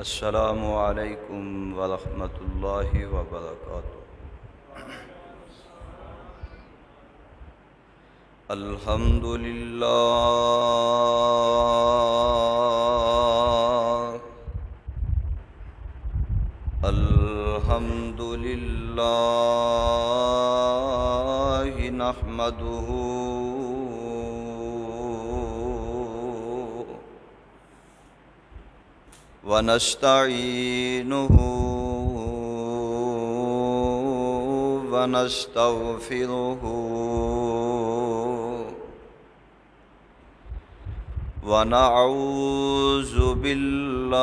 السلام علیکم ورحمۃ اللہ وبرکاتہ۔ الحمد للہ الحمد للہ نحمدہ ونستعینہ ونستغفرہ ونعوذ باللہ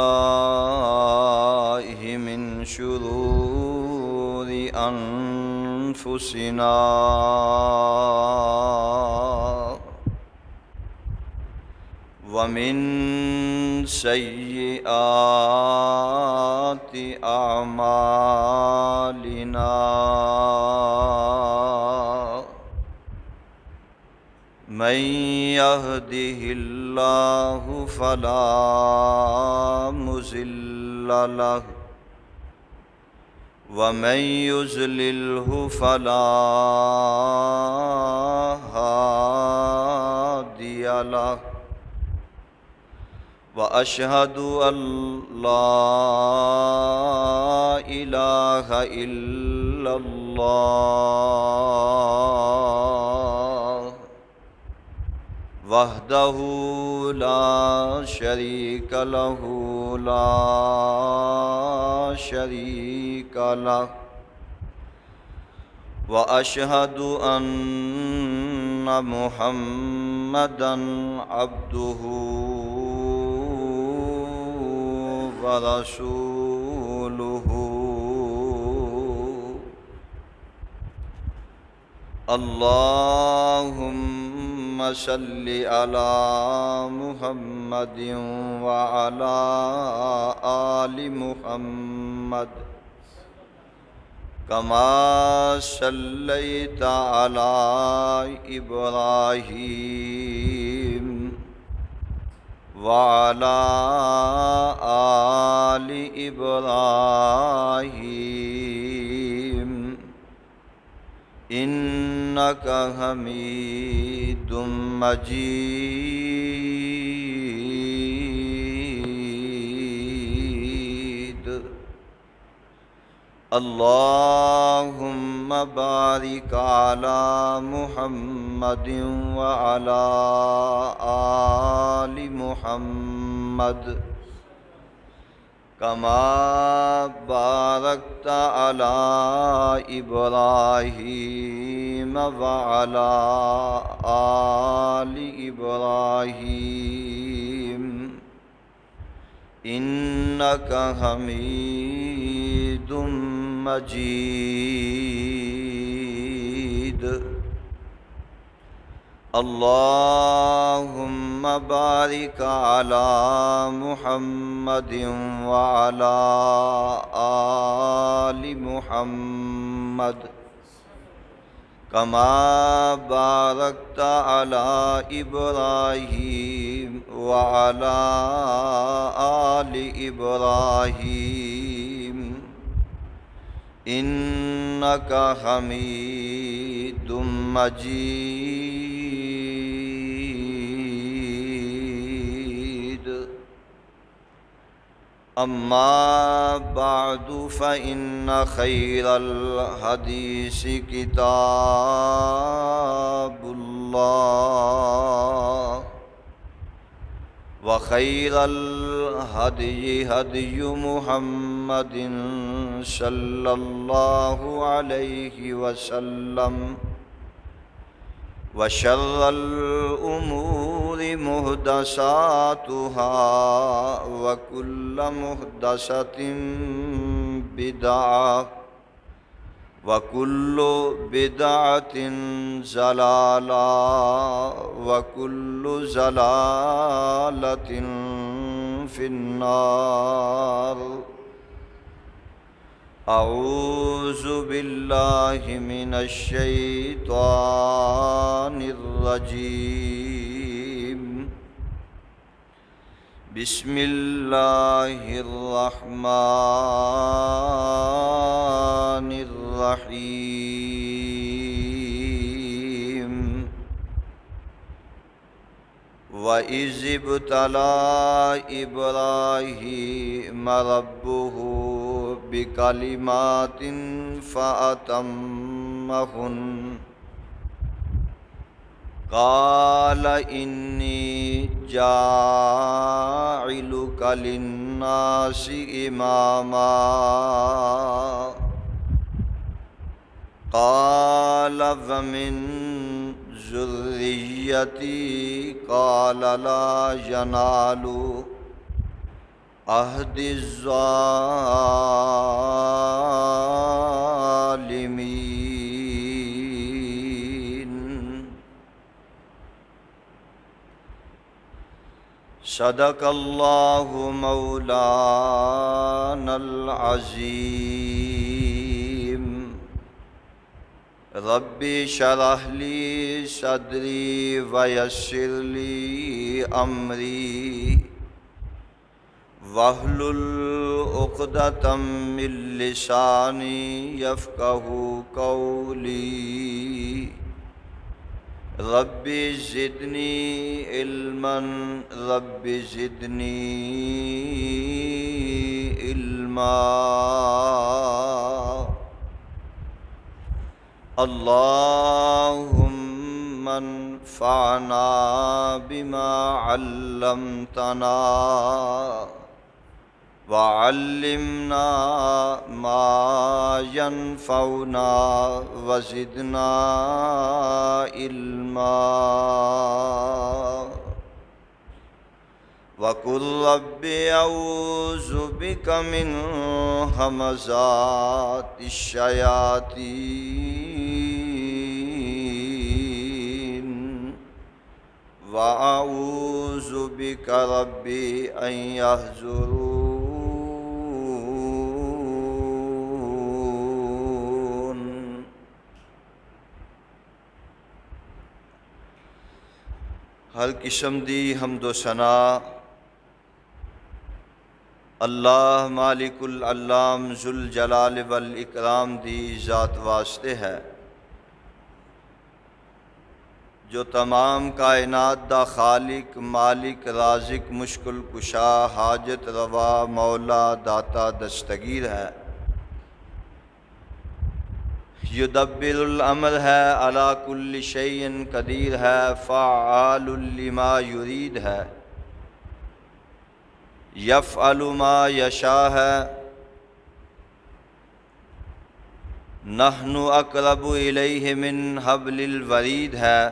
من شرور انفسنا ومن سیئات اعمالنا من يهده الله فلا مضل له ومن يضلله فلا هادي له وأشهد أن لا إله إلا الله وحده لا شريك له لا شريك له وأشهد أن محمدًا عبده ورسوله اللهم صل على محمد وعلى آل محمد كما صليت على إبراهيم وعلى آل إبراهيم إنك حميد مجيد اللهم بارك على محمد وعلى آل محمد كما باركت على إبراهيم وعلى آل إبراهيم إنك حميد مجيد اللهم بارك على محمد وعلى آل محمد كما باركت على إبراهيم وعلى آل إبراهيم إنك حميد مجيد أما بعد فإن خير الحديث كتاب الله وخير الهدي هدي محمد صلى الله عليه وسلم وشر الأمور محدثاتها وكل محدثة بدعة وكل بدعة ضلالة وكل ضلالة في النار اعوذ باللہ من الشیطان الرجیم بسم اللہ الرحمن الرحیم وَإِذِ ابْتَلَىٰ إِبْرَاهِيمَ رَبُّهُ بِكَلِمَاتٍ فَأَتَمَّهُنَّ قَالَ إِنِّي جَاعِلُكَ لِلنَّاسِ إِمَامًا قَالَ وَمِن ذُرِّيَّتِي قَالَ لَا يَنَالُ عَهْدِ الظَّالِمِينَ صدق اللہ مولانا العظیم رب شرح لی صدری ویسر لی امری واحلل عقدۃ من لسانی یفقہوا قولی رب زدنی علما رب زدنی علما اللہم انفعنا بما علمتنا وعلمنا ما ينفعنا وزدنا علما وقل رب اعوذ بك من همزات الشياطين واعوذ بك رب ان يحضرون ہر قسم دی حمد و ثنا اللہ مالک العلام ذوالجلال والاکرام دی ذات واسطے ہے جو تمام کائنات دا خالق مالک رازق مشکل کشا حاجت روا مولا داتا دستگیر ہے یدبر الامر ہے علی کل شیء قدیر ہے فعال لما یرید ہے یفعل ما یشاء ہے نحن اقرب الیہ من حبل الورید ہے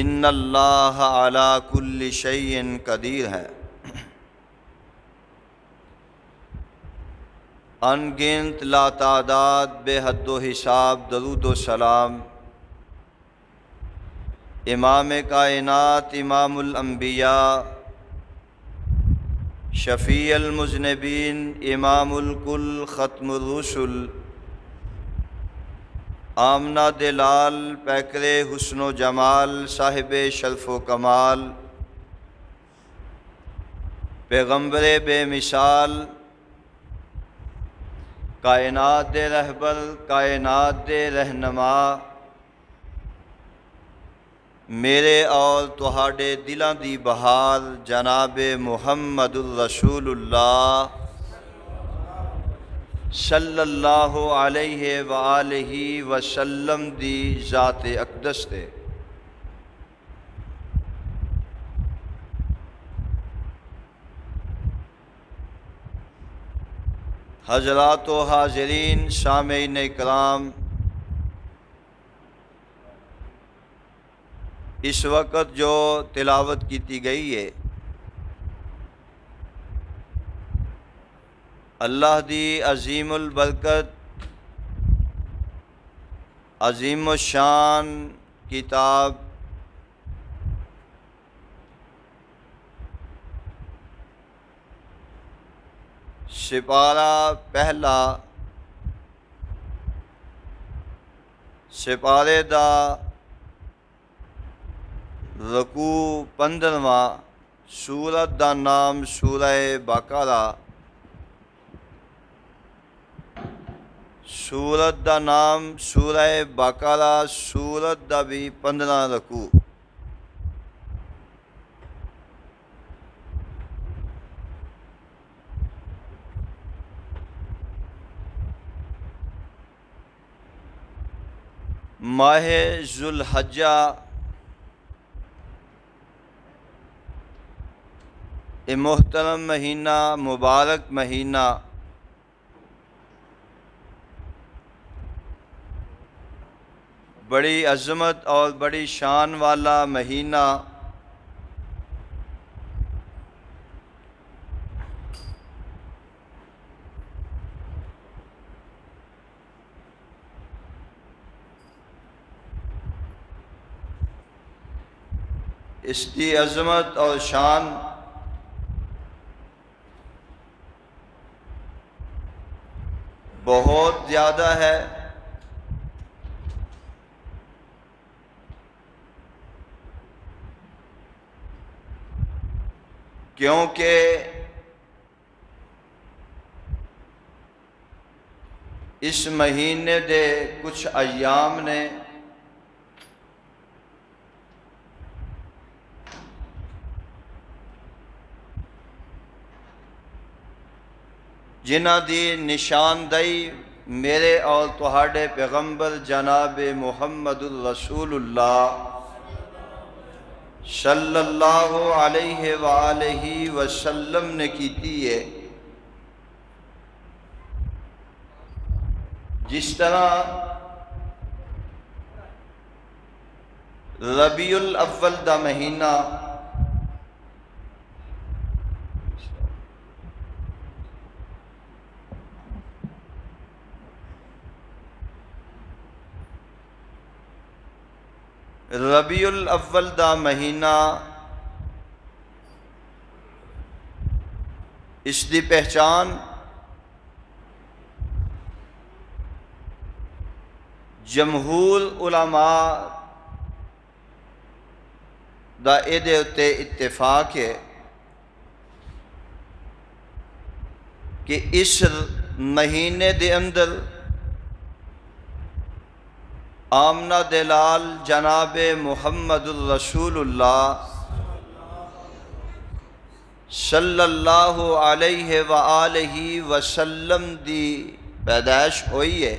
ان اللہ علی کل شیء قدیر ہے ان گنت لا تعداد بے حد و حساب درود و سلام امام کائنات امام الانبیاء شفیع المذنبین امام الکل ختم الرسل آمنہ دلال پیکر حسن و جمال صاحب شرف و کمال پیغمبر بے مثال کائنات دے رہبر کائنات دے رہنما میرے اور تہاڈے دلاں دی بہار جناب محمد الرسول اللہ صلی اللہ علیہ وآلہ وسلم دی ذات اقدس تے حضرات و حاضرین سامعین اکرام اس وقت جو تلاوت کیتی گئی ہے اللہ دی عظیم البرکت عظیم الشان کتاب سپارہ پہلا سپارے دا رکوع 15واں سورت دا نام سورہ بقرہ، سورت دا نام سورہ بقرہ، سورت دا بھی 15 رکوع۔ ماہ ذوالحجہ یہ محترم مہینہ، مبارک مہینہ، بڑی عظمت اور بڑی شان والا مہینہ، اس کی عظمت اور شان بہت زیادہ ہے، کیونکہ اس مہینے دے کچھ ایام نے جنہ دی نشاندہی میرے اور تہاڈے پیغمبر جناب محمد الرسول اللہ صلی اللہ علیہ وآلہ وسلم نے کیتی ہے۔ جس طرح ربیع الاول دا مہینہ ربیع الاول دا مہینہ اس دی پہچان جمہور علماء دا ایدے اتے اتفاق ہے کہ اس مہینے دے اندر آمنہ دلال جناب محمد الرسول اللہ صلی اللہ علیہ وآلہ وسلم دی پیدائش ہوئی ہے۔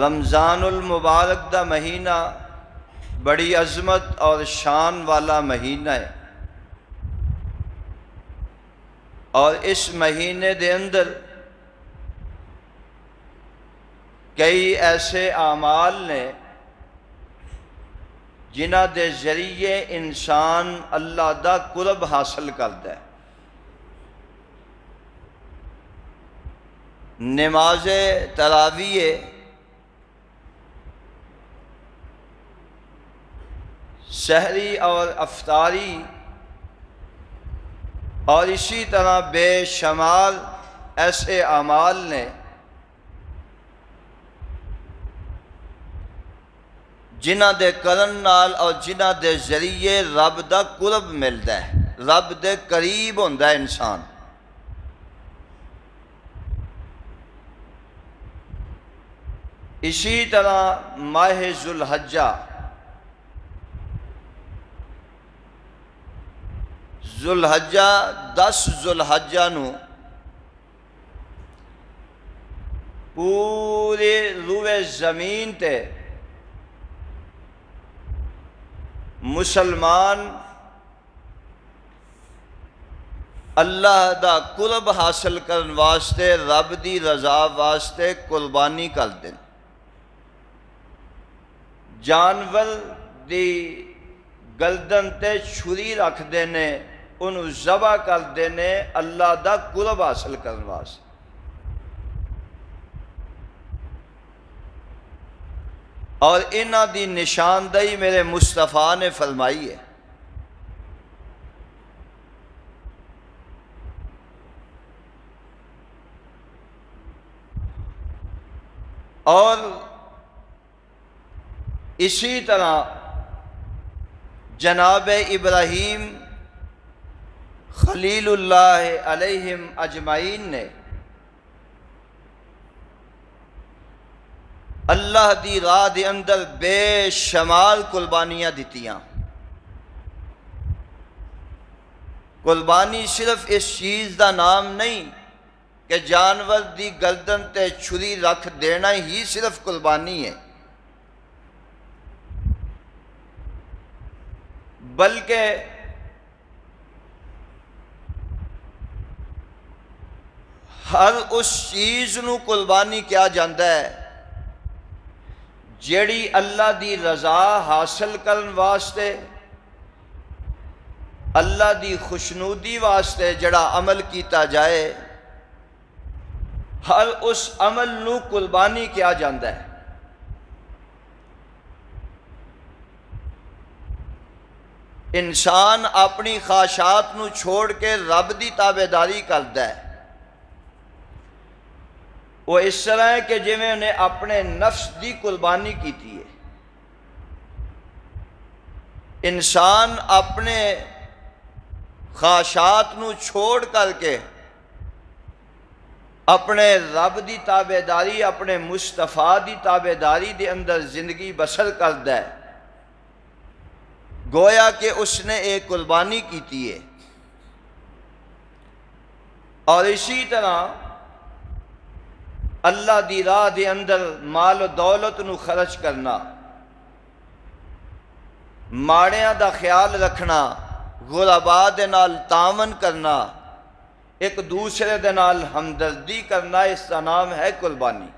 رمضان المبارک دا مہینہ بڑی عظمت اور شان والا مہینہ ہے، اور اس مہینے دے اندر کئی ایسے اعمال نے جنہ دے ذریعے انسان اللہ دا قرب حاصل کرتا ہے۔ نماز تراویح، سحری اور افطاری، اور اسی طرح بے شمار ایسے اعمال نے جنہ دے کرن نال اور جنہ دے ذریعے رب دا قرب ملتا ہے، رب دے قریب ہوندا ہے انسان۔ اسی طرح ماہ ذوالحجہ، ذوالحجہ 10 ذوالحجہ نو پورے روئے زمین تے مسلمان اللہ دا قرب حاصل کرن واسطے، رب دی رضا واسطے قربانی کر دیں، جانور دی گردن تے چھری رکھ دینے، انہوں ذبح کر دینے اللہ دا قرب حاصل کرن واسطے۔ اور انہ دی نشاندہی میرے مصطفیٰ نے فرمائی ہے۔ اور اسی طرح جناب ابراہیم خلیل اللہ علیہم اجمعین نے اللہ دی راہ دے اندر بے شمار قربانیاں دتیاں۔ قربانی صرف اس چیز دا نام نہیں کہ جانور دی گردن تے چھری رکھ دینا ہی صرف قربانی ہے، بلکہ ہر اس چیز نو قربانی کیا جاندہ ہے جیڑی اللہ دی رضا حاصل کرن واسطے، اللہ دی خوشنودی واسطے جڑا عمل کیتا جائے، ہر اس عمل نو قربانی کیا جاندہ ہے۔ انسان اپنی خواہشات نو چھوڑ کے رب دی تابعداری کردا ہے، وہ اس طرح ہے کہ جویں انہیں اپنے نفس دی قربانی کیتی ہے۔ انسان اپنے خواہشات نو چھوڑ کر کے اپنے رب دی تابعداری، اپنے مصطفیٰ دی تابعداری دے اندر زندگی بسر کردا ہے، گویا کہ اس نے ایک قربانی کیتی ہے۔ اور اسی طرح اللہ دی راہ دے اندر مال و دولت نو خرچ کرنا، ماڑیاں دا خیال رکھنا، غرباء دے نال تعاون کرنا، ایک دوسرے دے نال ہمدردی کرنا، اس کا نام ہے قربانی۔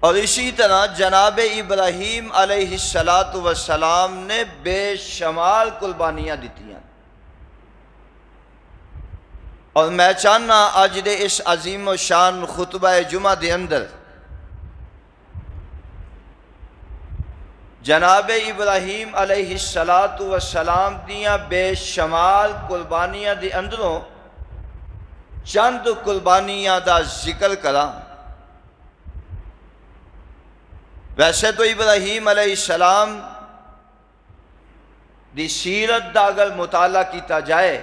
اور اسی طرح جناب ابراہیم علیہ السلام نے بے شمار قربانیاں دتیاں، اور میں چاہنا آج دے اس عظیم و شان خطبہ جمعہ دے اندر جناب ابراہیم علیہ السلام دیاں بے شمار قربانیاں دے اندروں چند قربانیاں دا ذکر کراں۔ ویسے تو ابراہیم علیہ السلام دی سیرت دا اگر مطالعہ کیتا جائے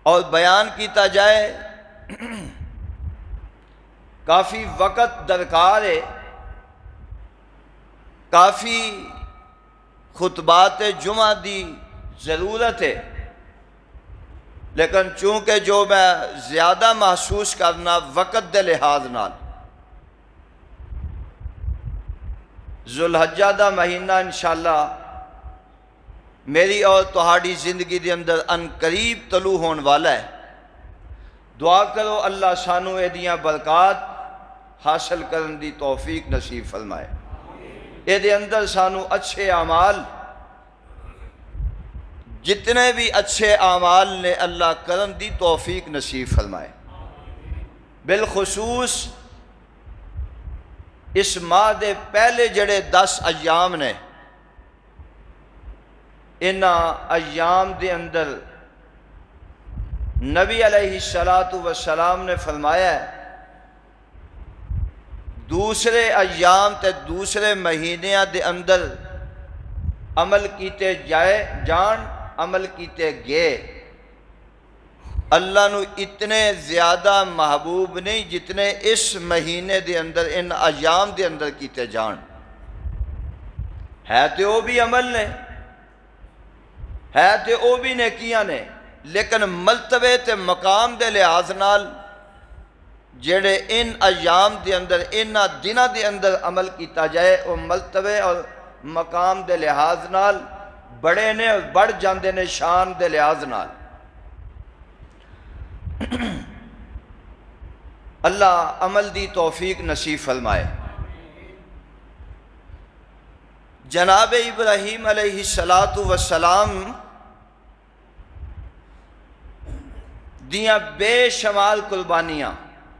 اور بیان کیتا جائے کافی وقت درکار ہے، کافی خطبات جمعہ دی ضرورت ہے، لیکن چونکہ جو میں زیادہ محسوس کرنا وقت دے لحاظ نال، ذوالحجہ دا مہینہ انشاءاللہ میری اور تہاڑی زندگی دے اندر ان قریب طلوع ہون والا ہے۔ دعا کرو اللہ سانو اے دیاں برکات حاصل کرن دی توفیق نصیب فرمائے، اے دے اندر سانو اچھے اعمال، جتنے بھی اچھے اعمال نے اللہ کرن دی توفیق نصیب فرمائے۔ بالخصوص اس ماہ دے پہلے جڑے 10 ایام نے، انہاں ایام دے اندر نبی علیہ السلام نے فرمایا ہے دوسرے ایام تے دوسرے مہینیاں دے اندر عمل کیتے جان، عمل کیتے گئے، اللہ نو اتنے زیادہ محبوب نہیں جتنے اس مہینے دے اندر ان ایام دے اندر کیتے جان۔ ہے تو وہ بھی عمل نے، ہے تو وہ بھی نیکیاں نے، لیکن مرتبے تے مقام دے لحاظ نال جڑے ان ایام دے اندر ان دنوں دے اندر عمل کیتا جائے، وہ مرتبے اور مقام دے لحاظ نال بڑے نے اور بڑھ جاندے نے شان دے لحاظ نال۔ اللہ عمل دی توفیق نصیب فرمائے۔ جناب ابراہیم علیہ السلام دیاں بے شمار قربانیاں،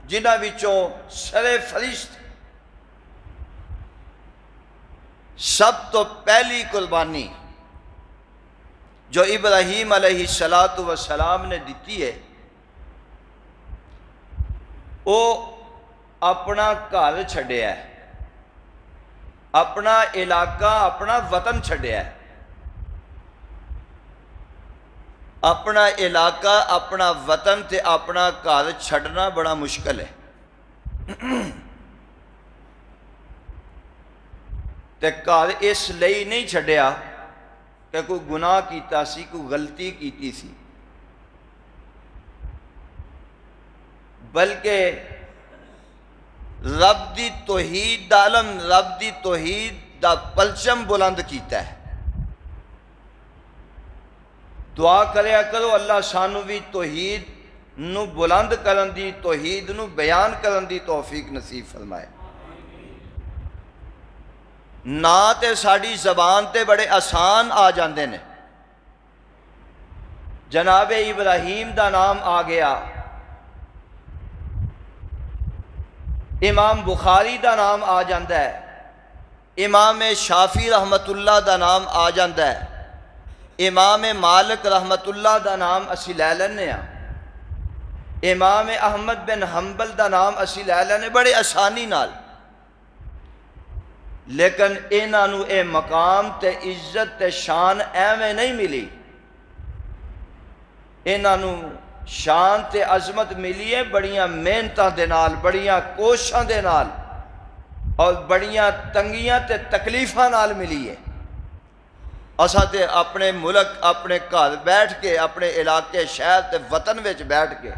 جنہاں وچوں سر فہرست سب تو پہلی قربانی جو ابراہیم علیہ السلام نے دیتی ہے، وہ اپنا گھر چھڈیا ہے، اپنا علاقہ، اپنا وطن چھڈیا ہے۔ اپنا علاقہ، اپنا وطن تے اپنا گھر چھڈنا بڑا مشکل ہے۔ تے گھر اس لئی نہیں چھڈیا کہ کوئی گناہ کیتا سی، کوئی غلطی کیتی سی، بلکہ رب دی توحید دا علم، رب دی توحید دا پرچم بلند کیتا ہے۔ دعا کریا کرو اللہ سانو بھی توحید نو بلند کرن دی، توحید نو بیان کرن دی توفیق نصیب فرمائے۔ نا تے ساڑی زبان تے بڑے آسان آ جاندے نے، جناب ابراہیم دا نام آ گیا، امام بخاری دا نام آ جاندہ ہے، امام شافی رحمت اللہ دا نام آ جاندہ ہے، امام مالک رحمت اللہ دا نام اسی لے لینے ہاں، امام احمد بن حنبل دا نام اسی لے لینے بڑے آسانی نال، لیکن انہاں نو اے مقام تے عزت تے شان ایویں نہیں ملی، انہاں نو شان تے عظمت ملی ہے بڑیاں محنتاں دے نال، بڑیاں کوششاں دے نال، اور بڑیاں تنگیاں تے تکلیفاں نال ملی ہے۔ اساں تے اپنے ملک، اپنے گھر بیٹھ کے، اپنے علاقے، شہر تے وطن وچ بیٹھ کے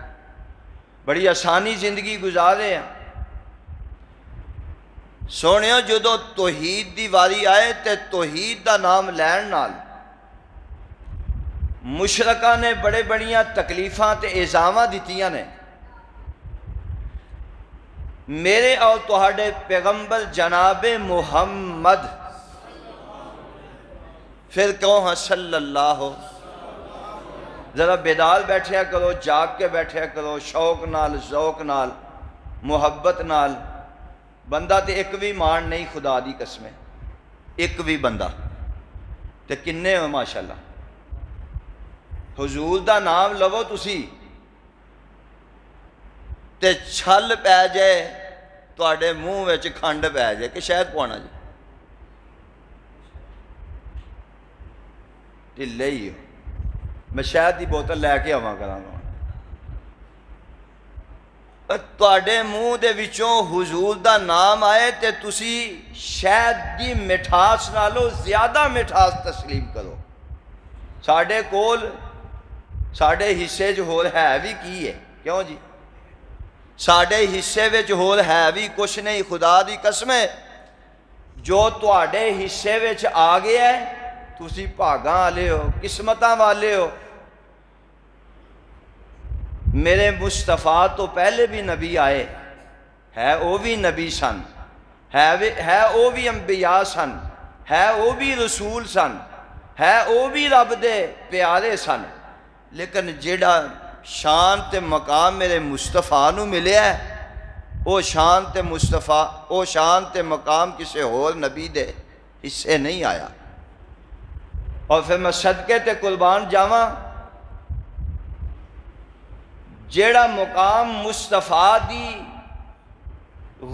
بڑی آسانی زندگی گزارے ہیں۔ سونیو جدو توحید دی واری آئے تے توحید دا نام لین نال مشرکاں نے بڑے بڑیاں تکلیفاں تے ایزاماں دتیاں نے۔ میرے اور تہاڈے پیغمبر جناب محمد، پھر کہو ہاں صلی اللہ، ذرا بیدار بیٹھیا کرو، جاگ کے بیٹھیا کرو، شوق نال، ذوق نال، محبت نال۔ بندہ تے ایک بھی مان نہیں، خدا دی قسمیں ایک بھی بندہ تے کنے ہو ماشاءاللہ۔ حضور دا نام لو تسی تے چھل پہ جائے تواڈے منہ وچ کھنڈ پہ جائے کہ شہد پوانا جی، ڈھلے ہی ہو، میں شہد دی بوتل لے کے آواں کراں گا۔ تواڈے منہ دے وچوں حضور دا نام آئے تے تسی شہد دی مٹھاس نالوں زیادہ مٹھاس تسلیم کرو۔ ساڈے کول، ساڈے حصے جو ہور ہے بھی کی ہے، کیوں جی؟ ساڈے حصے وچ ہور ہے بھی کچھ نہیں، خدا دی قسم ہے۔ جو تواڈے حصے وچ آ گیا ہے تسی بھاگاں والے ہو، قسمتاں والے ہو۔ میرے مصطفیٰ تو پہلے بھی نبی آئے، ہے وہ بھی نبی سن، ہے وہ بھی انبیاء سن، ہے وہ بھی رسول سن، ہے وہ بھی رب دے پیارے سن، لیکن جیڑا شان تے مقام میرے مصطفیٰ نو ملیا ہے، وہ شان تے مصطفیٰ، وہ شان تے مقام کسے اور نبی دے حصے نہیں آیا۔ اور پھر میں صدقے تے قربان جاواں، جیڑا مقام مصطفیٰ دی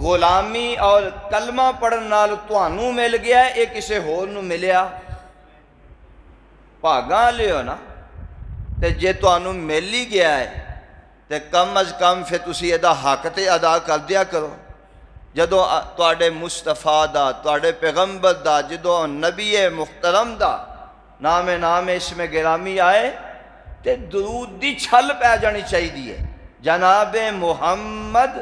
غلامی اور کلمہ پڑھن نال تانوں مل گیا ہے، یہ کسے ہور نو ملیا؟ بھاگاں لے ہو نا، تے جے تانوں مل ہی گیا ہے تے کم از کم پھر تسی ایدہ حق تے ادا کر دیا کرو۔ جدو تواڈے مصطفیٰ دا، تواڈے پیغمبر دا، جدو نبی محترم دا نام اسم گرامی آئے تے درود دی چھل پہ جانی چاہیے۔ جناب محمد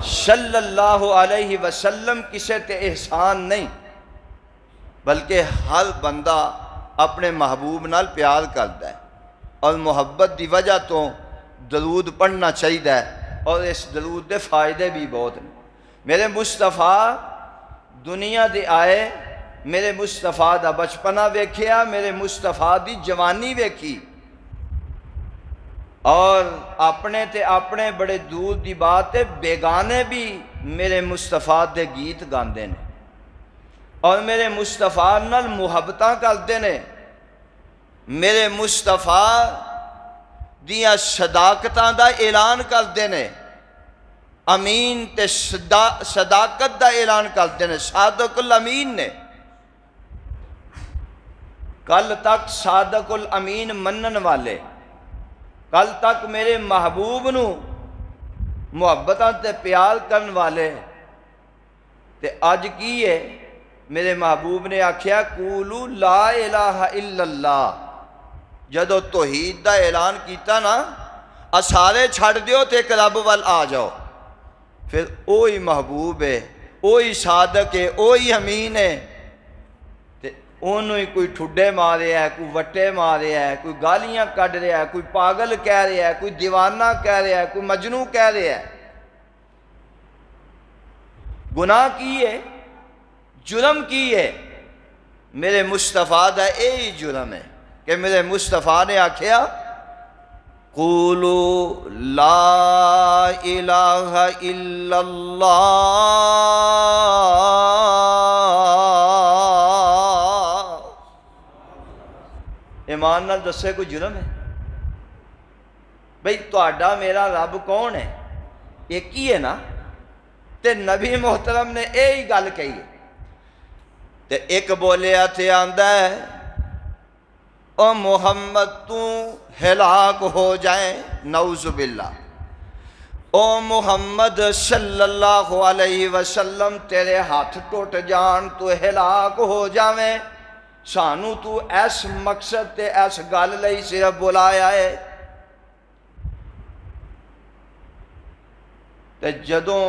صلی اللہ علیہ وسلم کسے تے احسان نہیں، بلکہ ہر بندہ اپنے محبوب نال پیار کرتا ہے، اور محبت دی وجہ تو درود پڑھنا چاہیے، اور اس درود دے فائدے بھی بہت ہیں۔ میرے مصطفیٰ دنیا دے آئے، میرے مصطفیٰ دا بچپنا ویکھیا، میرے مصطفیٰ دی جوانی ویکھی، اور اپنے بڑے دور دی بات ہے، بیگانے بھی میرے مصطفیٰ دے گیت گاندے نے، اور میرے مصطفیٰ نال محبتاں کردے نے، میرے مصطفیٰ دیاں صداقتاں دا اعلان کردے نے۔ امین تے صداقت دا اعلان کرتے ہیں، صادق الامین نے۔ کل تک صادق الامین منن والے، کل تک میرے محبوب نو محبتاں تے پیار کرن والے، تے اج کی ہے میرے محبوب نے آکھیا قولوا لا الہ الا اللہ۔ جدو توحید دا اعلان کیتا نا، سارے چھڑ دیو تے ایک رب وال آ جاؤ، پھر اوہی محبوب ہے، اوہی صادق ہے، اوہی امین ہے، تے انہوں ہی کوئی ٹھڈے مارے ہے، کوئی وٹے مارے ہے، کوئی گالیاں کڈ رہا ہے، کوئی پاگل کہہ رہا ہے، کوئی دیوانہ کہہ رہا ہے، کوئی مجنوں کہہ رہا ہے۔ گناہ کی ہے، جرم کی ہے، میرے مصطفیٰ دا یہی جرم ہے کہ میرے مصطفیٰ نے آکھیا قولوا لا الہ الا اللہ۔ ایمان نال دسے کوئی جرم ہے؟ بھئی تہاڈا میرا رب کون ہے؟ ایک ہی ہے نا؟ تے نبی محترم نے یہی گل کہی ہے۔ تے ایک بولیا تے آندا ہے او محمد تو ہلاک ہو جائیں، نعوذ باللہ، او محمد صلی اللہ علیہ وسلم تیرے ہاتھ ٹوٹ جان، تو ہلاک ہو جاویں، سانو تو ایس مقصد تے ایس گل لئی صرف بلایا ہے۔ تے جدوں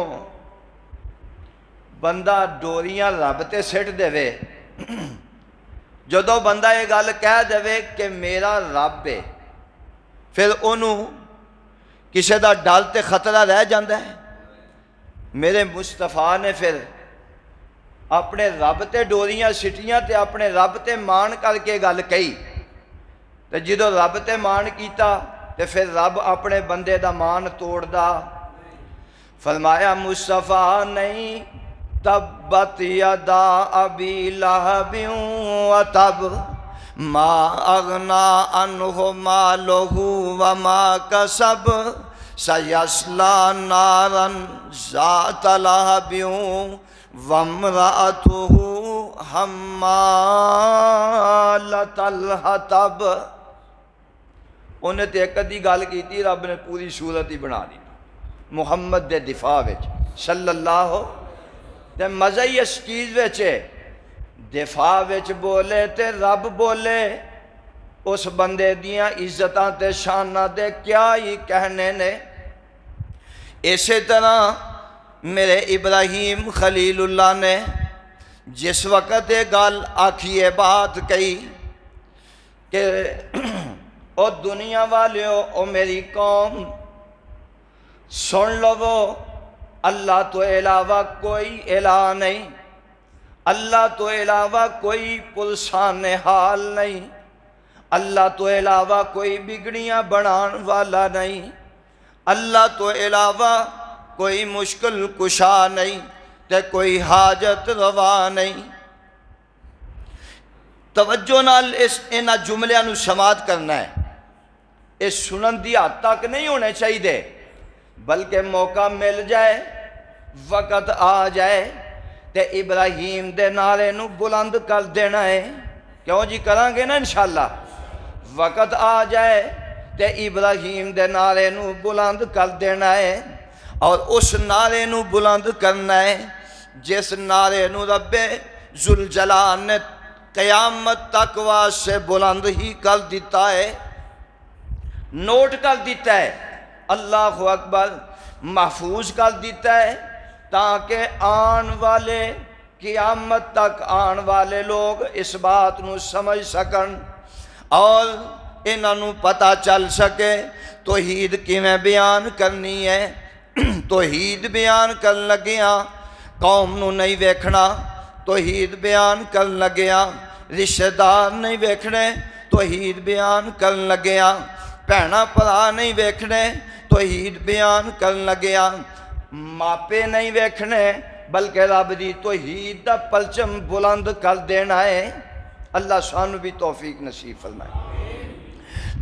بندہ ڈوریاں رب تے سٹ دے، جدو بندہ یہ گل کہہ دے کہ میرا رب ہے، پھر انہوں کسی دا ڈر تے خطرہ رہ جاندہ ہے۔ میرے مصطفیٰ نے پھر اپنے رب تے ڈوریاں سٹیاں تے اپنے رب تے مان کر کے گل کہی، تے جدو رب تے مان کیتا تے پھر رب اپنے بندے دا مان توڑ دا۔ فرمایا مصطفیٰ نہیں تبت یدا ابی لہب وتب ما اغنا عنہ مالہ وما کسب سیصلی نارا ذات لہب وامرأتہ حمالۃ الحطب۔ انہیں تے ایک دی گل کی تھی، رب نے پوری صورت ہی بنا دی محمد دے دفاع وچ صلی اللہ تے مزہ ہی اس چیز وچ دفاع وچ بولے تے رب بولے، اس بندے دیاں عزتاں تے شاناں دے کیا ہی کہنے نے۔ اسی طرح میرے ابراہیم خلیل اللہ نے جس وقت یہ گل آکھیے بات کہی کہ او دنیا والیو، او میری قوم سن لو، اللہ تو علاوہ کوئی الہ نہیں، اللہ تو علاوہ کوئی پلسان حال نہیں، اللہ تو علاوہ کوئی بگڑیاں بنان والا نہیں، اللہ تو علاوہ کوئی مشکل کشا نہیں تے کوئی حاجت روا نہیں۔ توجہ نال انہاں جملیاں نو سماعت کرنا ہے، اس سنن دی حد تک نہیں ہونے چاہیے، بلکہ موقع مل جائے، وقت آ جائے تے ابراہیم دے نعرے نو بلند کر دینا ہے۔ کیوں جی کریں گے نا انشاءاللہ، وقت آ جائے تے ابراہیم دے نعرے نو بلند کر دینا ہے، اور اس نعرے نو بلند کرنا ہے جس نعرے نو رب ذوالجلال نے قیامت تک واسطے بلند ہی کر دیتا ہے، نوٹ کر دیتا ہے، اللہ اکبر، محفوظ کر دیتا ہے، تاکہ آن والے قیامت تک آن والے لوگ اس بات نو سمجھ سکن اور انہاں نو پتہ چل سکے توحید کیویں بیان کرنی ہے۔ توحید بیان کر لگیاں قوم نو نہیں ویکھنا، توحید بیان کر لگیاں رشتہ دار نہیں ویکھنے، توحید بیان کر لگیاں بھیڑاں بھرا نہیں ویکھنے، توحید بیان کر لگیاں ماپے نہیں ویکھنے، بلکہ رب دی توحید دا پرچم بلند کر دینا ہے۔ اللہ سانو بھی توفیق نصیب فرمائے۔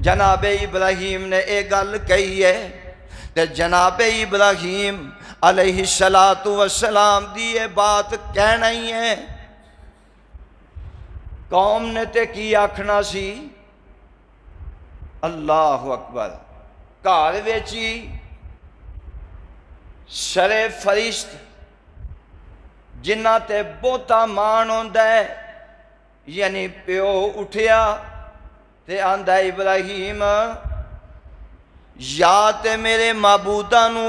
جناب ابراہیم نے ایک گل کہی ہے تے جناب ابراہیم علیہ السلام دی یہ بات کہنا ہی ہے۔ قوم نے تے کی آکھنا سی؟ اللہ اکبر، گھر وچ ہی سرے فرشت جنہ تے بہتا مان ہوندا ہے، یعنی پیو اٹھیا تے آندا ابراہیم یا تے میرے معبوداں نو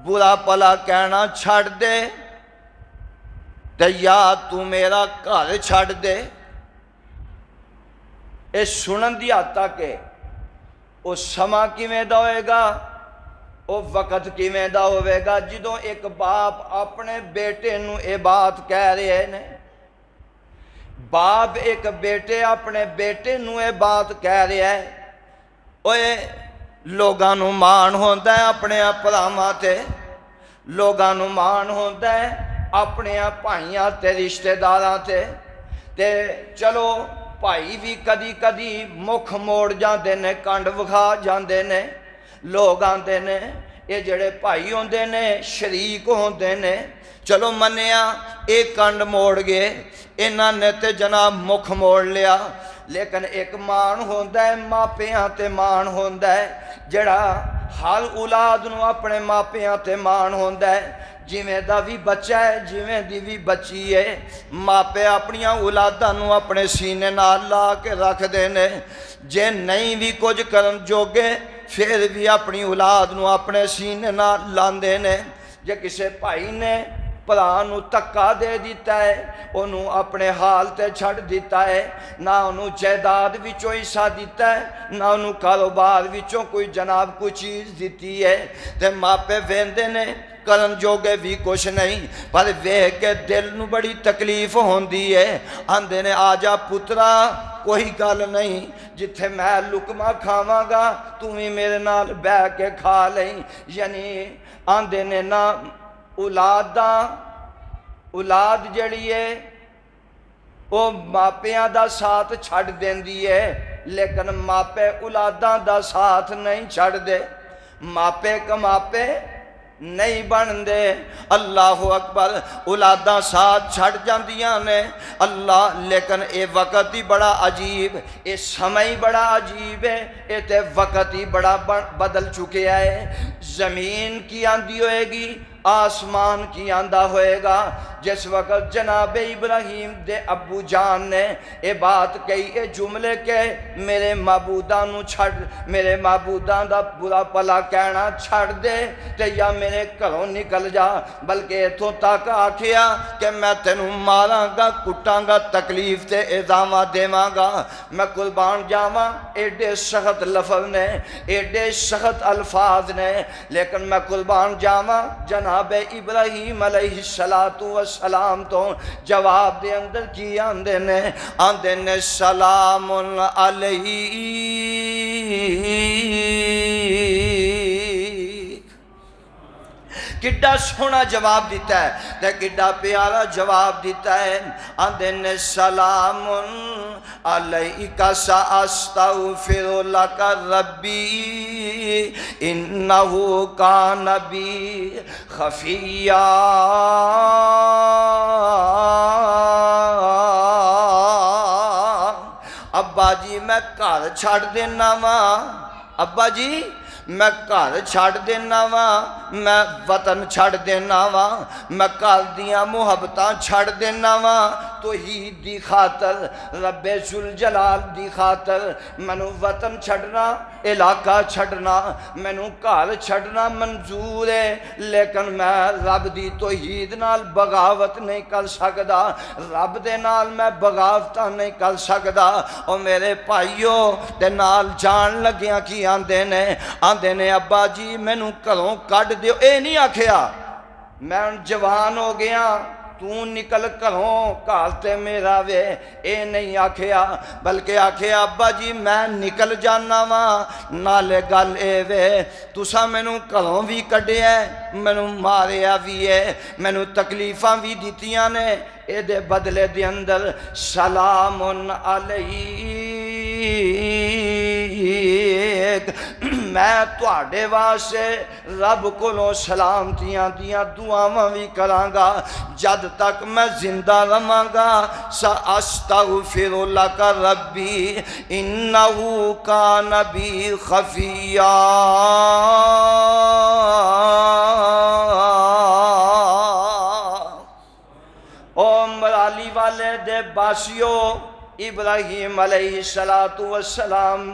برا پلا کہنا چھڑ دے تے یا تو میرا گھر چھڑ دے۔ اے سنن دی حد تک کہ او سما کیویں دا ہوئے گا، او وقت کیویں دا ہوئے گا جدوں ایک باپ اپنے بیٹے نو اے بات کہہ رہے نے، باپ ایک بیٹے اپنے بیٹے نو اے بات کہہ رہا ہے، اوے لوگاں نو مان ہوندا ہے اپنے بھراواں تے، لوگاں نو مان ہوندا ہے اپنے بھائیاں تے رشتہ داراں تے چلو بھائی بھی کدی کدی مکھ موڑ جاندے نے، کنڈ وکھا جاندے نے، لوگ آندے نے یہ جڑے بھائی ہوندے نے شریک ہوندے نے، چلو منیا ایک کنڈ موڑ گئے، انہاں نے تے جناب مکھ موڑ لیا، لیکن ایک مان ہوندا ہے ماپیاں تے مان ہوندا ہے جڑا ہر اولاد نو اپنے ماپیاں تے مان ہوندا ہے، جویں دا بھی بچہ ہے جویں دی بھی بچی ہے، ماپے اپنیاں اولاداں نو اپنے سینے نال لا کے رکھ دینے، جے نہیں بھی کچھ کرن جوگے پھر بھی اپنی اولاد نو اپنے سینے نال لاندے نے۔ جے کسے بھائی نے بھرا نو تکا دے دیتا ہے، انہوں اپنے حال تے چھڑ دیتا ہے، نہ انہوں جائیداد وچوں حصہ دیتا ہے، نہ انہوں کاروبار وچوں کوئی جناب کوئی چیز دیتی ہے، تے ماپے ویندے نے کرن جوگے بھی کچھ نہیں، پر ویکھ کے دل نو بڑی تکلیف ہوندی ہے، آندے نے آجا پترا کوئی گل نہیں، جتھے میں لکمہ کھاواں گا تو بھی میرے نال بہ کے کھا لیں، یعنی آندے نے نا اولاد جڑی ہے وہ ماپیاں دا ساتھ چھڑ دیندی ہے، لیکن ماپے اولاداں دا ساتھ نہیں چھڑ دے، ماپے کماپے نہیں بن دے۔ اللہ اکبر، اولاداں ساتھ چھڑ جاندیاں نے اللہ، لیکن اے وقت ہی بڑا عجیب، اے سمے ہی بڑا عجیب ہے، اے تے وقت ہی بڑا بدل چکے ہے۔ زمین کی آندھی ہوئے گی، آسمان کی آندھا ہوئے گا۔ جس وقت جناب ابراہیم دے ابو جان نے اے بات کہی، اے جملے کے میرے معبوداں نو چھڑ، میرے معبوداں دا برا پلا کہنا چھڑ دے تے یا میرے گھروں نکل جا، بلکہ اتھوں تک آکھیا کہ میں تینوں ماراں گا، کٹاں گا، تکلیف تے اعدامہ دیواں گا، میں قربان جاواں۔ ایڈے سخت لفظ نے، ایڈے سخت الفاظ نے، لیکن میں قربان جاواں جناب ابراہیم علیہ السلام تو جواب دے اندر کی آندے نے سلام علیہ، کڈا سونا جواب دیتا ہے تے کڈا پیارا جواب دیتا ہے، آندے نے سلام علیک ساستغفر لک ربی انہو کان بی خفیا۔ ابا جی میں گھر چھڑ دینا وا، ابا جی میں گھر چھڑ دینا وا، میں وطن چھڑ دینا وا، میں گھر دیاں محبتاں چھڑ دینا وا، توحید دی خاطر، رب ذوالجلال دی خاطر مینوں وطن چھڑنا، علاقہ چھڑنا، مینوں گھر چھڑنا منظور ہے، لیکن میں رب دی توحید نال بغاوت نہیں کر سکدا، رب دے نال میں بغاوتاں نہیں کر سکدا۔ او میرے بھائیو تے نال جان لگیاں کی آندے نے ابا جی مینوں گھروں کڈ دیو، اے نہیں آکھیا میں جوان ہو گیا تو نکل گھروں گھر تے میرا وے، اے نہیں آکھیا، بلکہ آکھیا ابا جی میں نکل جانا وا، نالے گل اے وے تساں مینوں گھروں بھی کڈیا ہے، مینوں ماریا بھی ہے، مینوں تکلیفاں بھی دتیاں نے، اے دے بدلے دے اندر سلام علیک میں تواڈے واسطے رب کولوں سلامتیاں دیاں دعاواں وی کراں گا جد تک میں زندہ رہاں گا سأستغفر لک ربی انہ کان بی خفیا او مرالی والے دے باسیو ابراہیم علیہ السلام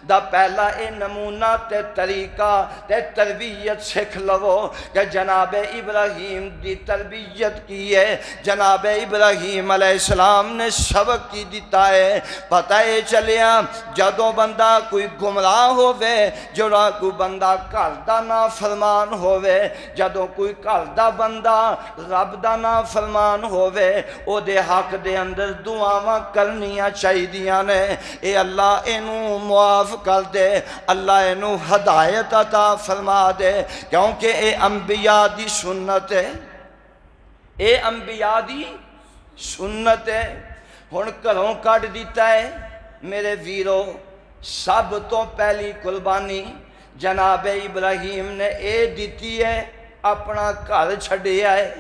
دا پہلا اے نمونہ تے طریقہ تے تربیت سکھ لو کہ جناب ابراہیم دی تربیت کی ہے جناب ابراہیم علیہ السلام نے سبق کی دیتا ہے پتہ ہے چلیا جدوں بندہ کوئی گمراہ ہووے جڑا کوئی بندہ گھر دا نافرمان ہووے جدوں کوئی گھر دا بندہ رب دا نافرمان ہووے او دے حق دے اندر دعاواں کرنی چاہیدیاں نے اے اللہ اینو معاف کر دے اللہ اینو ہدایت عطا فرما دے کیونکہ اے انبیاء دی سنت ہے اے انبیاء دی سنت ہے ہن گھروں کڈ دیتا ہے میرے ویرو سب تو پہلی قربانی جناب ابراہیم نے اے دیتی ہے اپنا گھر چھڈیا ہے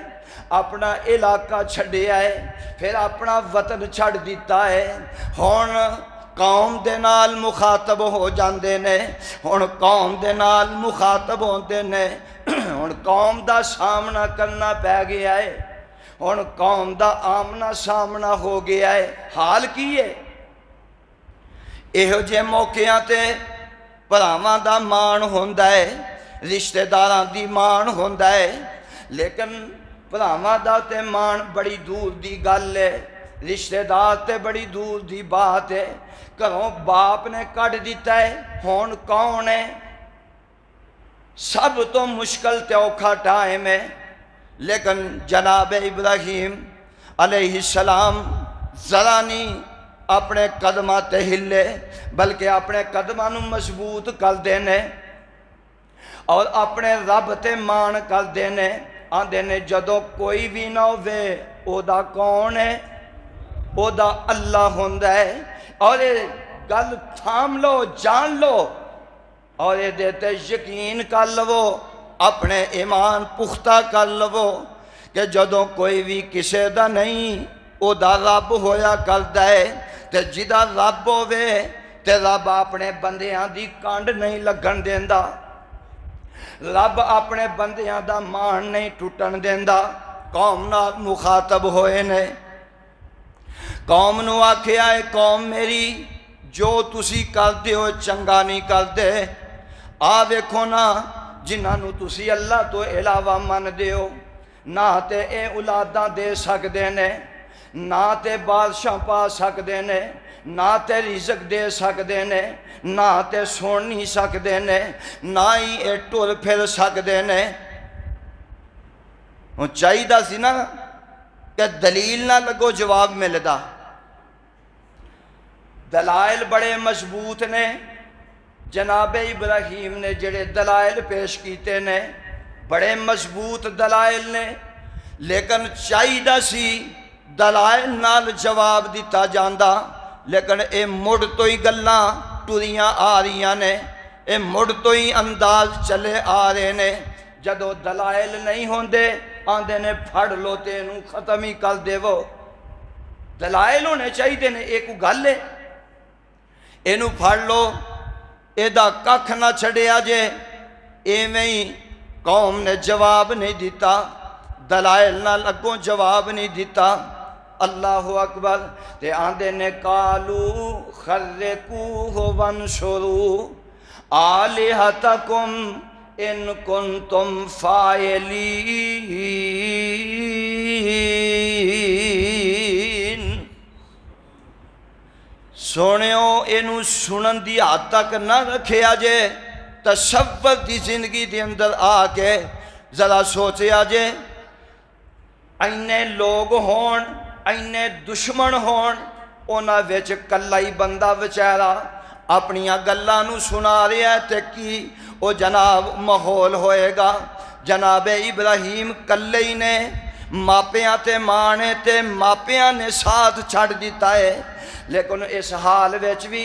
اپنا علاقہ چھڈیا ہے پھر اپنا وطن چھڈ دیتا ہے ہن قوم دے نال مخاطب ہو جاندے نے ہن قوم دے نال مخاطب ہوندے نے ہن قوم دا سامنا کرنا پہ گیا ہے ہن قوم دا آمنا سامنا ہو گیا ہے حال کی ہے ਇਹੋ ਜਿਹੇ ਮੌਕਿਆਂ ਤੇ ਭਰਾਵਾਂ ਦਾ ਮਾਣ ਹੁੰਦਾ ਹੈ ਰਿਸ਼ਤੇਦਾਰਾਂ ਦੀ ਮਾਣ ਹੁੰਦਾ ਹੈ ਲੇਕਿਨ ਭਰਾਵਾਂ ਦਾ ਤੇ ਮਾਣ ਬੜੀ ਦੂਰ ਦੀ ਗੱਲ ਹੈ ਰਿਸ਼ਤੇਦਾਰ ਤੇ ਬੜੀ ਦੂਰ ਦੀ ਬਾਤ ਹੈ ਘਰੋਂ ਬਾਪ ਨੇ ਕੱਢ ਦਿੱਤਾ ਹੈ ਹੁਣ ਕੌਣ ਹੈ ਸਭ ਤੋਂ ਮੁਸ਼ਕਲ ਤੇ ਔਖਾ ਟਾਈਮ ਹੈ ਲੇਕਿਨ ਜਨਾਬ ਇਬਰਾਹੀਮ علیہ السلام ذرا نہیں اپنے قدمہ تے ہلے بلکہ اپنے قدمہ نو مضبوط کر دینے اور اپنے رب تے مان کر دینے آندے نے جدو کوئی بھی نہ ہوئے او دا کون ہے او دا اللہ ہوندہ ہے اور یہ گل تھام لو جان لو اور یہ دیتے یقین کر لو اپنے ایمان پختہ کر لو کہ جدو کوئی بھی کسے دا نہیں او دا رب ہویا کر دائے تے جدا رب ہوئے تے رب اپنے بندیاں دی کانڈ نہیں لگن دیندہ رب اپنے بندیاں دا مان نہیں ٹوٹن دیندہ قوم نہ مخاطب ہوئے نے قوم نو آکھے آئے قوم میری جو تسی کر دے ہو چنگا نہیں کر دے ویکھو نا جنہاں نو تسی اللہ تو علاوہ من دے ہو نہ تے اے اولاداں دے سکدے نے نہ تے بادشاہ پا سکدے نے نہ تے رزق دے سکدے نے نہ تے سن نہیں سکدے نے نہ ہی اے ٹر پھر سکدے نے چاہیے سی نا کہ دلیل نہ لگو جواب ملدا دلائل بڑے مضبوط نے جناب ابراہیم نے جڑے دلائل پیش کیتے نے بڑے مضبوط دلائل نے لیکن چاہیے سی دلائل نال جواب دیتا جاندہ لیکن اے مڑ تو ہی گلاں ٹریاں آ رہیاں نے اے مڑ تو ہی انداز چلے آ رہے نے جدو دلائل نہیں ہوندے آندے نے پھڑ لو تے انہوں ختم ہی کر دے وہ دلائل ہونے چاہیے نے ایک گل ہے انہوں پھڑ لو اے دا ککھ نہ چھڑے آجے ایویں ہی قوم نے جواب نہیں دیتا دلائل نہ لگوں جواب نہیں دیتا اللہ اکبر تے آندے نے کالو خرقوہ وانشرو آلہتکم ان کنتم فائلین سونیو انہوں سنن دی حد تک نہ رکھے آجے تصور دی زندگی دی اندر آکے ذرا سوچے آجے اینے لوگ ہون اینے دشمن ہون اونا ویچ کلائی بندہ وچارا اپنیاں گلاں نو سنا رہے ہیں تے کی او جناب ماحول ہوئے گا جناب ابراہیم کلائی نے ماپیاں تے مانے تے ماپیاں نے ساتھ چھڑ دیتا ہے لیکن اس حال ویچ بھی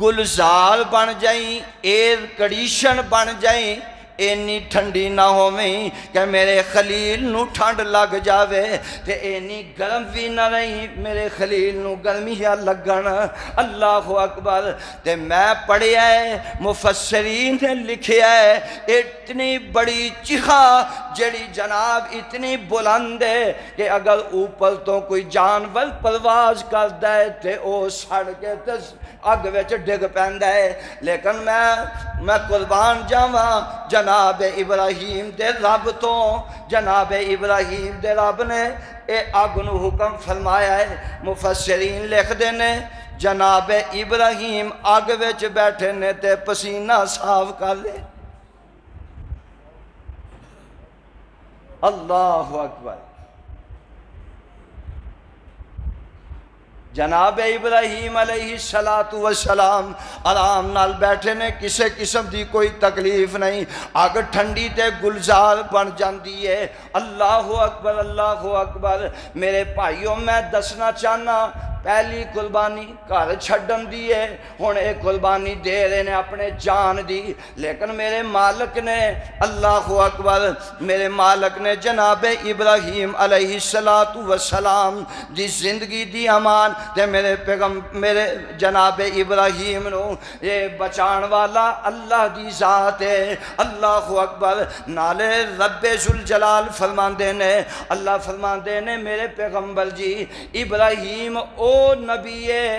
گلزار بن جائیں، ایئر کنڈیشن بن جائیں، اینی ٹھنڈی نہ ہوویں کہ میرے خلیل نو ٹھنڈ لگ جاوے، تے اینی گرم بھی نہ رہی میرے خلیل نو گرمیاں لگن۔ اللہ اکبر۔ تے میں پڑھیا ہے، مفسرین نے لکھیا ہے، اتنی بڑی چیخا جڑی جناب اتنی بلند ہے کہ اگر اوپر تو کوئی جانور پرواز کردا ہے تے او سڑ کے تے اگ وچ ڈگ پیندا ہے، لیکن میں قربان جاواں جناب ابراہیم دے رب تو، جناب ابراہیم دے رب نے اے اگ نو حکم فرمایا ہے۔ مفسرین لکھ دینے جناب ابراہیم اگ وچ بیٹھے نے تے پسینہ صاف کر لے۔ اللہ اکبر۔ جناب ابراہیم علیہ السلام آرام نال بیٹھے نے، کسے قسم دی کوئی تکلیف نہیں، اگ ٹھنڈی تے گلزار بن جاندی ہے۔ اللہ اکبر، اللہ اکبر۔ میرے بھائیوں میں دسنا چاہنا، پہلی قربانی گھر چھڈن دی ہے، ہن ایک قربانی دے رہے نے اپنے جان دی، لیکن میرے مالک نے، اللہ اکبر، میرے مالک نے جناب ابراہیم علیہ السلام دی زندگی دی امان تے میرے جناب ابراہیم نو یہ بچان والا اللہ دی ذات ہے۔ اللہ اکبر۔ نالے رب ذوالجلال فرماندے نے، اللہ فرماندے نے میرے پیغمبر جی ابراہیم او نبی ہے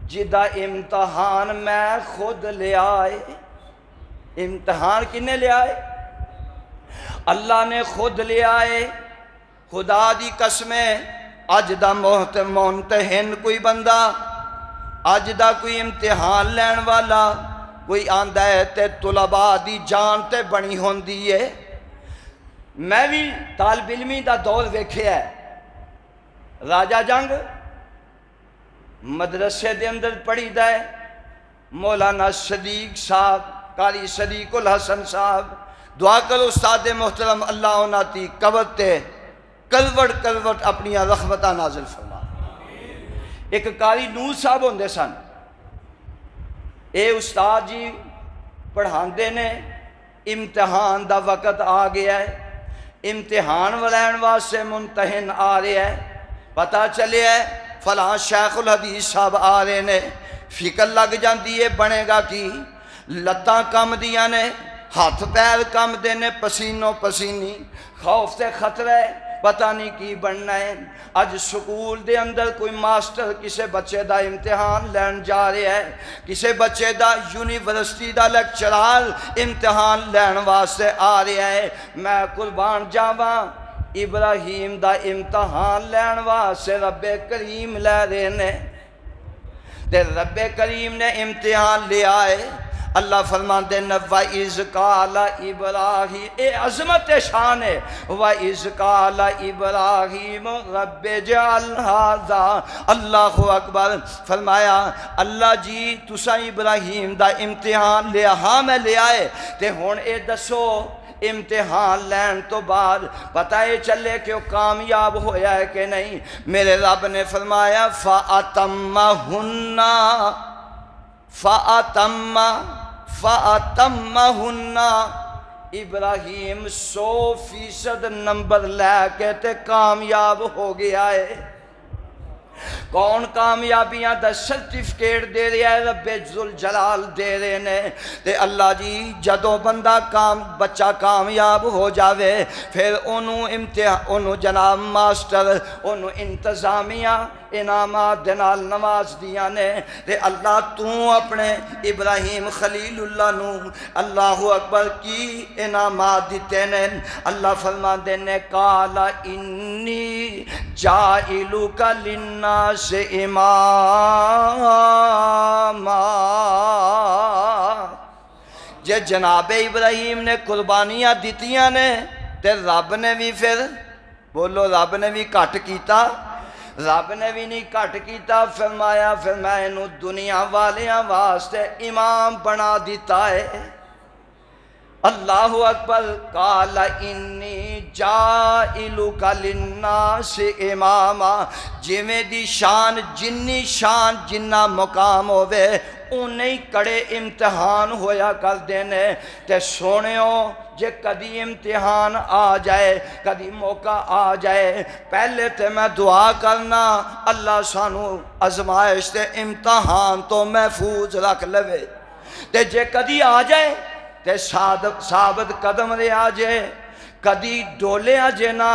جدا امتحان میں خود لے آئے۔ امتحان کنے لے آئے؟ اللہ نے خود لے آئے۔ خدا دی قسمیں اج دا ممتحن کوئی بندہ، اج دا کوئی امتحان لین والا کوئی آندا ہے تے طلباء دی جان تے بنی ہوندی ہے۔ میں بھی طالب علمی دا دور ویکھیا ہے۔ راجہ جنگ مدرسے دے اندر پڑھی دا ہے، مولانا صدیق صاحب، قاری صدیق الحسن صاحب، دعا کرو استاد محترم اللہ انہاں دی قبر تے کلوٹ اپنی رحمتہ نازل فرما۔ ایک قاری نور صاحب ہوندے سن، اے استاد جی پڑھاندے نے، امتحان دا وقت آ گیا ہے، امتحان لین واسطے ممتحن آ رہا ہے، پتہ چلے ہے فلاں شیخ الحدیث صاحب آ رہے نے، فکر لگ جاندی ہے بنے گا کی، لتاں کم دیاں نے، ہاتھ پیر کم دینے، پسینوں پسینی، خوف سے خطرہ ہے، پتہ نہیں کی بننا ہے۔ اج سکول دے اندر کوئی ماسٹر کسے بچے دا امتحان لین جا رہے ہے، کسے بچے دا یونیورسٹی دا لیکچرار امتحان لین واسطے آ رہا ہے۔ میں قربان جاواں ابراہیم دا امتحان لین واسطے رب کریم لے رہے نے، تے رب کریم نے امتحان لیا ہے۔ اللہ فرماندے نے وَإِذْ قَالَ إِبْرَاهِيمُ، اے عظمت شان ہے، وَإِذْ قَالَ إِبْرَاهِيمُ رَبِّ اجْعَلْ هَٰذَا، اللہ اکبر۔ فرمایا اللہ جی تساں ابراہیم دا امتحان لیا، ہاں میں لیا ہے، تے ہن اے دسو امتحان لین تو بعد پتہ یہ چلے کہ وہ کامیاب ہویا ہے کہ نہیں۔ میرے رب نے فرمایا فَأَتَمَّهُنَّ ابراہیم 100% نمبر لے کے تے کامیاب ہو گیا ہے۔ کون کامیابیاں دا سرٹیفکیٹ دے رہا ہے؟ رب ذوالجلال دے رہے نے۔ تے اللہ جی جدوں بچہ کامیاب ہو جاوے پھر انہوں جناب ماسٹر انہوں انتظامیہ انعامات دنال نواز دیا نے، تے اللہ تو اپنے ابراہیم خلیل اللہ نو اللہ اکبر کی انعامات دیتے نے۔ اللہ فرما دینے قَالَ إِنِّي جَائِلُكَ لِلنَّاسِ إِمَامًا۔ جے جناب ابراہیم نے قربانیاں دیتیاں نے تے رب نے بھی پھر بولو رب نے بھی کٹ کیتا، رب نے بھی نہیں کٹ کیتا۔ فرمایا پھر میں انہوں دنیا والیاں واسطے امام بنا دیتا ہے۔ اللہ اکبر قال انی جائلک للناس اماما جویں دی شان جنی شان جنہ مقام ہوئے انہیں کڑے امتحان ہویا کر دینے تے سونیوں جے کدی امتحان آ جائے کدی موقع آ جائے پہلے تے میں دعا کرنا اللہ سانو آزمائش تے امتحان تو محفوظ رکھ لوے تے جے کدی آ جائے تے ثابت قدم رے آ جائے کدی ڈولے آ جائے نا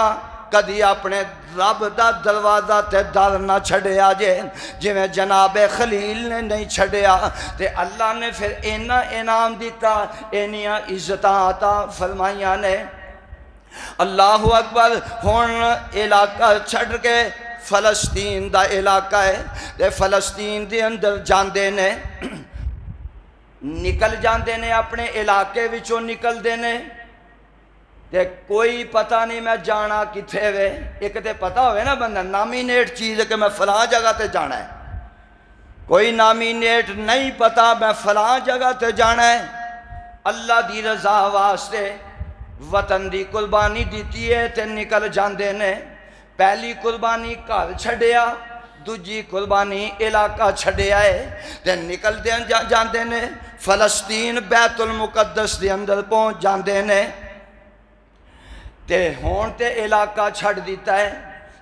کدی اپنے رب دا دروازہ تے در نہ چھڑے آ جائے جویں جناب خلیل نے نہیں چھڑیا تے اللہ نے پھر اینا انعام دیتا اینیاں عزتاں عطا فرمائیاں نے اللہ اکبر ہون علاقہ چھڑ کے فلسطین دا علاقہ ہے تے فلسطین دے اندر جاندے نے نکل جاندے نے اپنے علاقے وچوں نکل دینے تے کوئی پتہ نہیں میں جانا کتھے وے ایک تے پتہ ہوئے نا بندہ نامینیٹ چیز ہے کہ میں فلاں جگہ تے جانا ہے کوئی نامینیٹ نہیں پتہ میں فلاں جگہ تے جانا ہے اللہ دی رضا واسطے وطن دی قربانی دیتی ہے تے نکل جاندے نے پہلی قربانی گھر چھڑیا دوجی قربانی علاقہ چھڑیا ہے تے نکل جاندے نے فلسطین بیت المقدس دے اندر پہنچ جاندے نے تے ہون تے علاقہ چھڑ دیتا ہے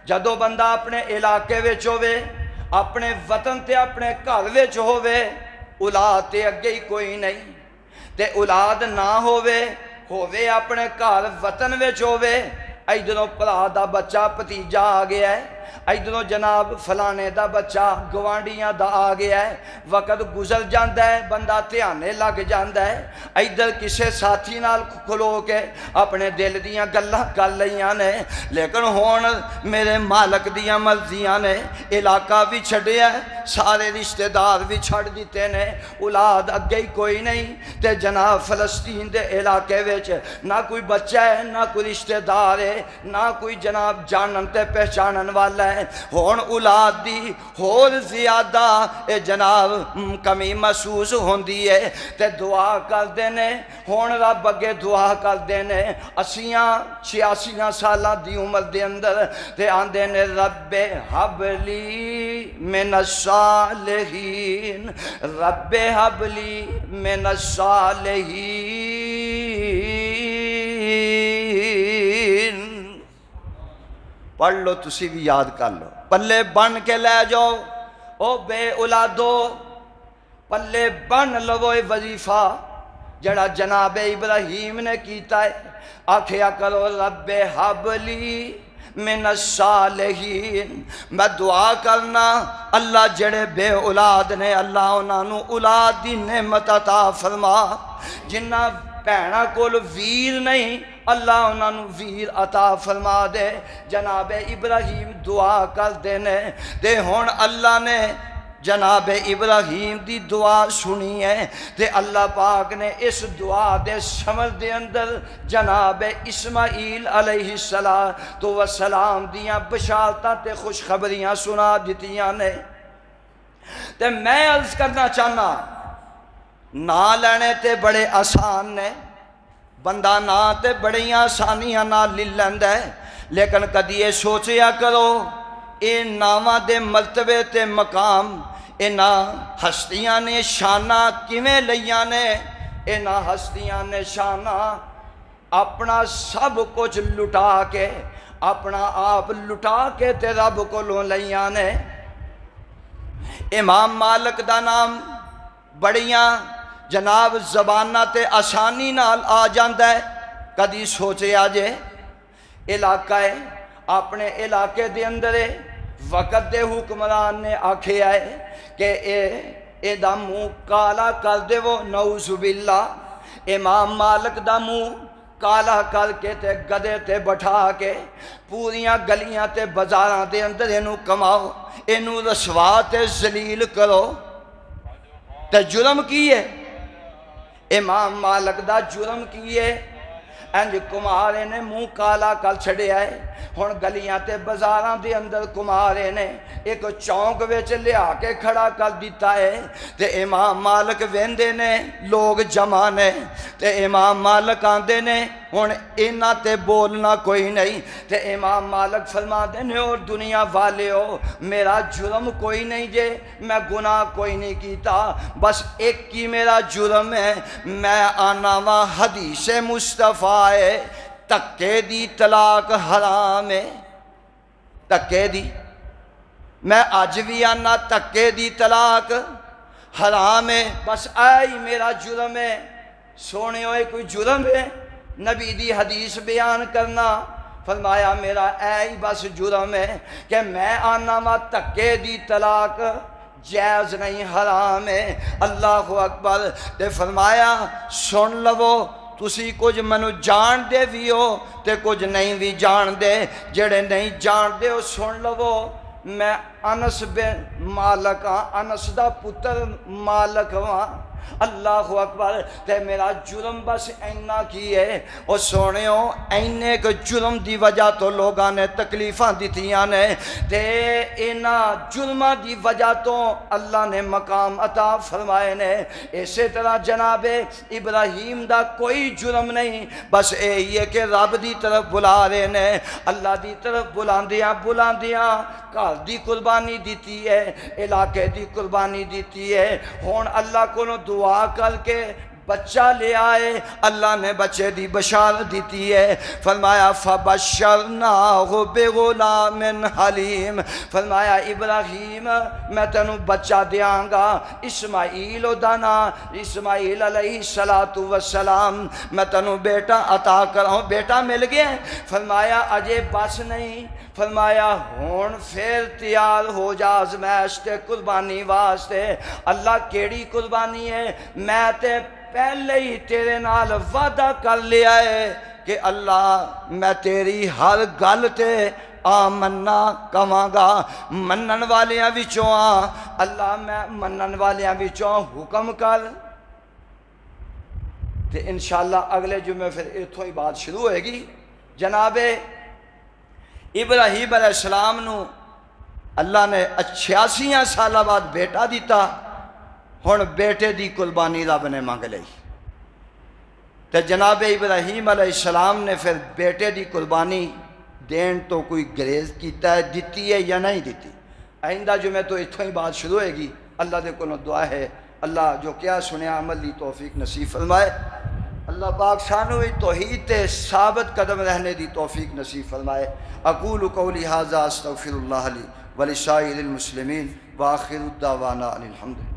جدو بندہ اپنے علاقے وچ ہوئے اپنے وطن تے اپنے گھر وچ ہوئے اولاد تے اگے ہی کوئی نہیں تے اولاد نہ ہوئے اپنے گھر وطن وچ ہوئے ادھروں بھرا دا بچہ بھتیجا آ گیا ہے ادھروں جناب فلانے دا بچہ گوانڈیاں دا آ گیا ہے وقت گزر جاندہ ہے بندہ دھیانے لگ جاندہ ہے ادھر کسے ساتھی نال کھلو کے اپنے دل دیاں گلاں کر لیاں نے لیکن ہون میرے مالک دیاں مرضیاں نے علاقہ بھی چھڑیا ہے سارے رشتہ دار بھی چھڑ دیتے نے اولاد اگے ہی کوئی نہیں تے جناب فلسطین دے علاقے وچ نہ کوئی بچہ ہے نہ کوئی رشتہ دار ہے نہ کوئی جناب جانن تے پہچانن والا ہے ہون اولاد دی ہور زیادہ اے جناب کمی محسوس ہوندی ہے تے دعا کر دینے ہون رب اگے دعا کر دینے 86 سالہ دی عمر دے اندر تے آندے نے رب حب لی من الصالحین رب حب لی من الصالحین پڑھ لو تسی بھی یاد کر لو پلے بن کے لے جاؤ او بے اولادو پلے بن لو وظیفہ جڑا جناب ابراہیم نے کیتا ہے آکھیا کرو رب حب لی من الصالحین میں دعا کرنا اللہ جڑے بے اولاد نے اللہ انہاں نو اولاد دی نعمت عطا فرما جنہ بھیناں کول ویر نہیں اللہ انہاں نو ویر عطا فرما دے جناب ابراہیم دعا کر دینے تے ہون اللہ نے جناب ابراہیم دی دعا سنی ہے تے اللہ پاک نے اس دعا دے شمل دے اندر جناب اسماعیل علیہ السلام دیاں بشارتاں تے خوشخبریاں سنا دیتیاں نے تے میں عرض کرنا چاہنا نا لینے تے بڑے آسان نے بندہ نا تے بڑیاں آسانیاں نا لے لیندا ہے لیکن کدی یہ سوچیا کرو اے ناواں دے مرتبے تے مقام اینا ہستیاں نے شانہ کیویں لیاں نے اینا ہستیاں نے شانہ اپنا سب کچھ لٹا کے اپنا آپ لٹا کے تے رب کو لوں لیاں نے امام مالک دا نام بڑیاں جناب زبانہ تے آسانی نال آ جاندہ ہے کدی سوچے آجے علاقہ ہے اپنے علاقے دے اندرے وقت دے حکمران نے آکھے آئے کہ اے دا منہ کالا کر دے وہ نعوذ باللہ امام مالک دا منہ کالا کر کے تے گدے تے بٹھا کے پوریاں گلیاں تے بازاراں دے اندر اینو کماؤ اینو رسوا تے ذلیل کرو تے جرم کیے امام مالک دا جرم کیے انج کمارے نے منہ کالا کر چھڑیا ہے ہن گلیاں تے بازاراں دے اندر کمارے نے ایک چونک وچ لیا کے کھڑا کر دیتا ہے تے امام مالک ویندے نے لوگ جمع نے تے امام مالک آندے نے ہن انہاں تے بولنا کوئی نہیں تے امام مالک فرماندے نے اور دنیا والے ہو میرا جرم کوئی نہیں جے میں گناہ کوئی نہیں کیتا بس ایک ہی میرا جرم ہے میں آنا وا حدیث مصطفیٰ ہے تکے دی طلاق حرام ہے تکے دی میں اج بھی آنا تکے دی طلاق حرام ہے بس آئی میرا جرم ہے سونے ہوئے کوئی جرم ہے نبی دی حدیث بیان کرنا فرمایا میرا اے بس جرم ہے کہ میں آنا وا تکے دی طلاق جائز نہیں حرام ہے اللہ اکبر تے فرمایا سن لو تسی کچھ منو جان دے بھی ہو تے کچھ نہیں بھی جان دے جڑے نہیں جان دے ہو سن لو میں انس بن مالک ہاں انس دا پتر مالک ہاں اللہ اکبر تے میرا جرم بس اینا کی ہے اور سونے ہو اینے کے جرم دی وجہ تو لوگاں نے تکلیفاں دیتیاں نے تے اینا جرمہ دی وجہ تو اللہ نے مقام عطا فرمائے نے اسی طرح جناب ابراہیم دا کوئی جرم نہیں بس یہ کہ رب دی طرف بلا رہے نے اللہ دی طرف بلاندیاں گھر دی قربانی دیتی ہے علاقے دی قربانی دیتی ہے ہون اللہ کو دعا کر کے بچہ لے آئے اللہ نے بچے دی بشارت دیتی ہے فرمایا فَبَشَّرْنَاهُ بِغُلَامٍ حَلِيمٍ فرمایا ابراہیم میں تینوں بچہ دیاں گا اسماعیل دانا اسماعیل علیہ السلام میں تینوں بیٹا عطا کراؤں بیٹا مل گیا فرمایا اجے بس نہیں فرمایا ہون پھر تیار ہو جا آزمائش تے قربانی واسطے اللہ کیڑی قربانی ہے میں تے پہلے ہی تیرے نال وعدہ کر لیا ہے کہ اللہ میں تیری ہر گل تے آمنا کہاں گا منن والیاں وچوں اللہ میں منن والیاں وچوں حکم کر تے انشاءاللہ اگلے جمعے پھر اتھوں ہی بات شروع ہوئے گی جناب ابراہیم علیہ السلام نو اللہ نے 86 سالہ بعد بیٹا دیتا ہن بیٹے دی قربانی رب نے مانگ لئی تے جناب ابراہیم علیہ السلام نے پھر بیٹے دی قربانی دین تو کوئی گریز کیتا ہے دیتی ہے یا نہیں دیتی آئندہ جو میں تو اتھوں ہی بات شروع ہوئے گی اللہ دے کو دعا ہے اللہ جو کیا سنیا عمل دی توفیق نصیب فرمائے اللہ پاک سانو توحید تے ثابت قدم رہنے دی توفیق نصیب فرمائے اقول قولی ھذا استغفر اللہ لی ولسائر المسلمین وآخر الدعوانا الحمد